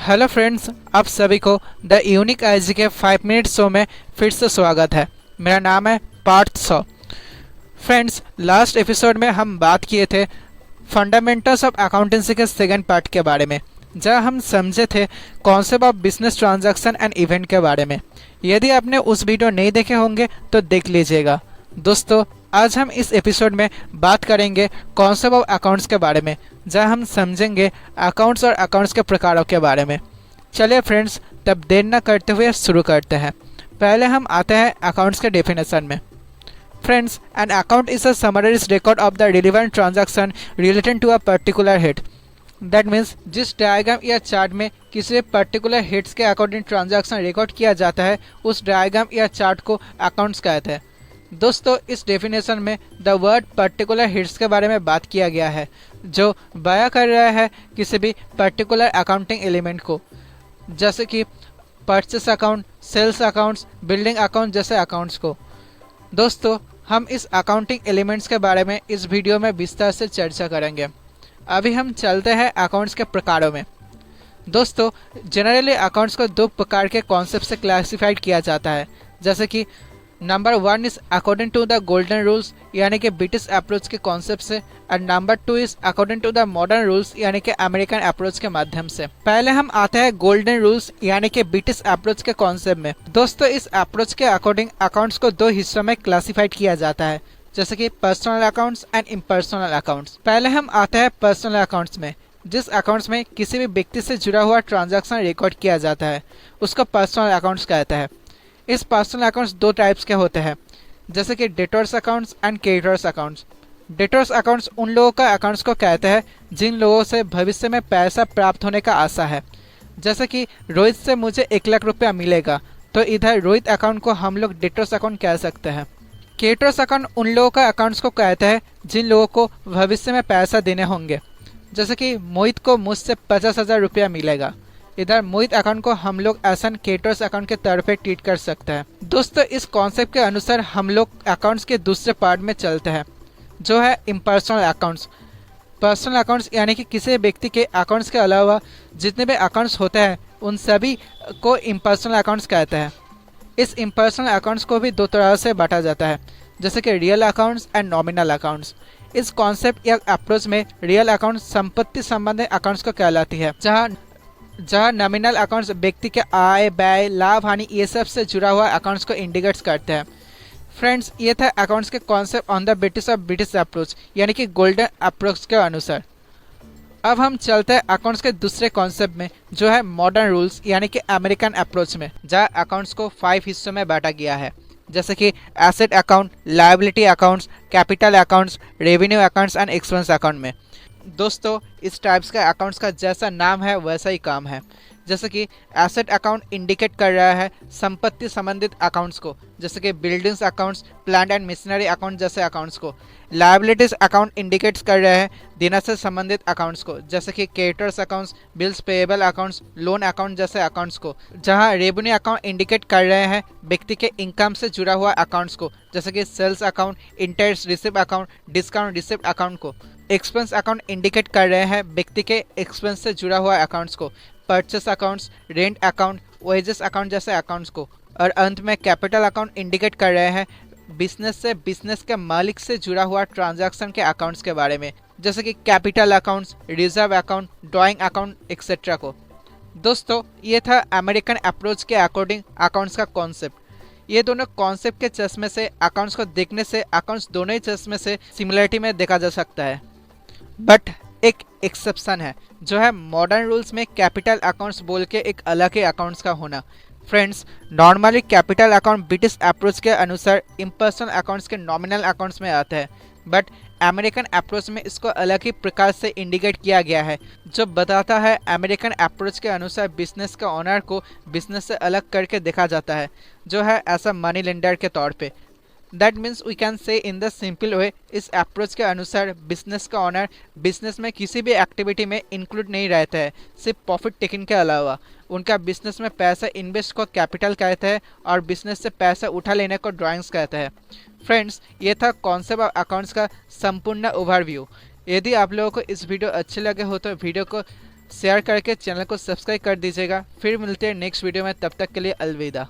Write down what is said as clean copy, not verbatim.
Hello friends, आप सभी को द यूनिक आईजी के 5 मिनट शो में फिर से स्वागत है। मेरा नाम है पार्थ सौ। फ्रेंड्स, लास्ट एपिसोड में हम बात किए थे फंडामेंटल्स ऑफ अकाउंटेंसी के सेकंड पार्ट के बारे में, जहां हम समझे थे concept of business transaction and event के बारे में। यदि आपने उस वीडियो नहीं देखे होंगे तो देख लीजिएगा। दोस्तों, आज हम इस एपिसोड में बात करेंगे कॉन्सेप्ट ऑफ अकाउंट्स के बारे में, जहां हम समझेंगे अकाउंट्स और अकाउंट्स के प्रकारों के बारे में। चलिए फ्रेंड्स, तब देर न करते हुए शुरू करते हैं। पहले हम आते हैं अकाउंट्स के डेफिनेशन में। Friends, an account is a summarised record of the relevant transaction related to a particular head. That means जिस डायग्राम या चार्ट में किसी पर्टिकुलर हेड्स के अकॉर्डिंग ट्रांजैक्शन रिकॉर्ड किया जाता है, उस डायग्राम या चार्ट को अकाउंट्स कहते हैं। दोस्तों, इस डेफिनेशन में द वर्ड पर्टिकुलर हेड्स के बारे में बात किया गया है, जो बयां कर रहा है किसी भी पर्टिकुलर अकाउंटिंग एलिमेंट को, जैसे कि purchase account, sales accounts, building account जैसे अकाउंट्स को। दोस्तों, हम इस अकाउंटिंग एलिमेंट्स के बारे में इस वीडियो में विस्तार से चर्चा करेंगे। अभी हम चलते हैं अकाउंट्स के प्रकारों में। दोस्तों, जनरली अकाउंट्स को दो प्रकार के कॉन्सेप्ट से क्लासिफाइड किया जाता है, जैसे कि number 1 is according to the golden rules यानी कि ब्रिटिश अप्रोच के कॉन्सेप्ट से, और number 2 is according to the modern rules यानी कि अमेरिकन अप्रोच के माध्यम से। पहले हम आते हैं गोल्डन रूल्स यानी कि ब्रिटिश अप्रोच के कॉन्सेप्ट में। दोस्तों, इस अप्रोच के अकॉर्डिंग अकाउंट्स को दो हिस्सों में क्लासिफाइड किया जाता है, जैसे कि personal accounts and impersonal accounts. पहले हम आते हैं पर्सनल अकाउंट्स में। जिस अकाउंट्स में किसी भी व्यक्ति से जुड़ा हुआ ट्रांजैक्शन रिकॉर्ड किया जाता है, उसको पर्सनल अकाउंट्स कहते हैं। इस पर्सनल अकाउंट्स दो टाइप्स के होते हैं, जैसे कि debtors accounts and creditors accounts. Debtors accounts उन लोगों का अकाउंट्स को कहते हैं जिन लोगों से भविष्य में पैसा प्राप्त होने का आशा है। जैसे कि रोहित से मुझे 1 लाख रुपया मिलेगा, तो इधर रोहित अकाउंट को हम लोग डेटर्स अकाउंट कह सकते हैं। क्रेडिटर्स अकाउंट उन लोगों का अकाउंट्स को कहते हैं जिन लोगों को भविष्य में पैसा देने होंगे। जैसे कि मोहित को मुझसे 50,000 रुपया मिलेगा, इधर मोहित अकाउंट को हम लोग एज एन क्रेडिटर्स अकाउंट के तौर पे ट्रीट कर सकते हैं। दोस्तों, इस कॉन्सेप्ट के अनुसार हम लोग अकाउंट्स के दूसरे पार्ट में चलते हैं, जो है इम्पर्सनल अकाउंट्स। पर्सनल अकाउंट्स यानी कि किसी व्यक्ति के अकाउंट्स के अलावा जितने भी अकाउंट्स होते हैं, उन सभी को इम्पर्सनल अकाउंट्स कहते हैं। इस इम्पर्सनल अकाउंट्स को भी दो तरह से बांटा जाता है, जैसे कि real accounts and nominal accounts. इस कॉन्सेप्ट या अप्रोच में रियल अकाउंट संपत्ति संबंधित अकाउंट्स को कहलाती है, जहाँ नॉमिनल अकाउंट्स व्यक्ति के आय, व्यय, लाभ, हानि ये सब से जुड़ा हुआ अकाउंट्स को इंडिकेट्स करते हैं। फ्रेंड्स, ये था अकाउंट्स के concept on the basis of British approach यानी कि गोल्डन अप्रोच के अनुसार। अब हम चलते हैं अकाउंट्स के दूसरे कॉन्सेप्ट में, जो है मॉडर्न रूल्स यानी कि अमेरिकन अप्रोच में, जहाँ अकाउंट्स को 5 हिस्सों में बांटा गया है, जैसे कि asset account, liability accounts, capital accounts, revenue accounts and expense account में। दोस्तों, इस टाइप्स का अकाउंट्स का जैसा नाम है वैसा ही काम है। जैसे कि एसेट अकाउंट इंडिकेट कर रहा है संपत्ति संबंधित अकाउंट्स को, जैसे कि buildings accounts, plant and machinery account जैसे अकाउंट्स को। लायबिलिटीज अकाउंट इंडिकेट्स कर रहे हैं देना से संबंधित अकाउंट्स को, जैसे कि creditors accounts, bills payable accounts, loan account जैसे अकाउंट्स को। जहां रेवेन्यू अकाउंट इंडिकेट कर रहे हैं व्यक्ति के इनकम से जुड़ा हुआ अकाउंट्स को, जैसे कि sales account, interest receipt account, discount receipt account को। एक्सपेंस अकाउंट इंडिकेट कर रहे हैं व्यक्ति के एक्सपेंस से जुड़ा हुआ अकाउंट्स को, purchase accounts, rent account, wages account जैसे अकाउंट्स को। और अंत में कैपिटल अकाउंट इंडिकेट कर रहे हैं बिजनेस के मालिक से जुड़ा हुआ ट्रांजैक्शन के अकाउंट्स के बारे में, जैसे कि capital accounts, reserve account, drawing account etcetera को। दोस्तों, ये था अमेरिकन अप्रोच के अकॉर्डिंग अकाउंट्स का कॉन्सेप्ट। ये दोनों कॉन्सेप्ट के चश्मे से अकाउंट्स को देखने से अकाउंट्स दोनों ही चश्मे से सिमिलरिटी में देखा जा सकता है, बट एक एक्सेप्शन है, जो है मॉडर्न रूल्स में कैपिटल अकाउंट्स बोल के एक अलग ही अकाउंट्स का होना। Friends, normally capital account British approach के अनुसार इम्पर्सनल अकाउंट्स के नॉमिनल अकाउंट्स में आता है, बट अमेरिकन अप्रोच में इसको अलग ही प्रकार से इंडिकेट किया गया है, जो बताता है अमेरिकन अप्रोच के अनुसार बिजनेस के ऑनर को बिजनेस से अलग करके देखा जाता है, जो है ऐसा मनी लेंडर के तौर पे। That means we can say in the simple way, इस अप्रोच के अनुसार बिजनेस का ऑनर बिजनेस में किसी भी एक्टिविटी में इंक्लूड नहीं रहता है, सिर्फ प्रॉफिट टेकिंग के अलावा। उनका बिजनेस में पैसा इन्वेस्ट को कैपिटल कहते हैं और बिजनेस से पैसा उठा लेने को ड्राइंग्स कहते हैं। फ्रेंड्स, ये था कॉन्सेप्ट ऑफ अकाउंट्स का संपूर्ण ओवरव्यू। यदि आप लोगों को इस वीडियो अच्छे लगे हो तो वीडियो को शेयर करके चैनल को सब्सक्राइब कर दीजिएगा। फिर मिलते हैं नेक्स्ट वीडियो में, तब तक के लिए अलविदा।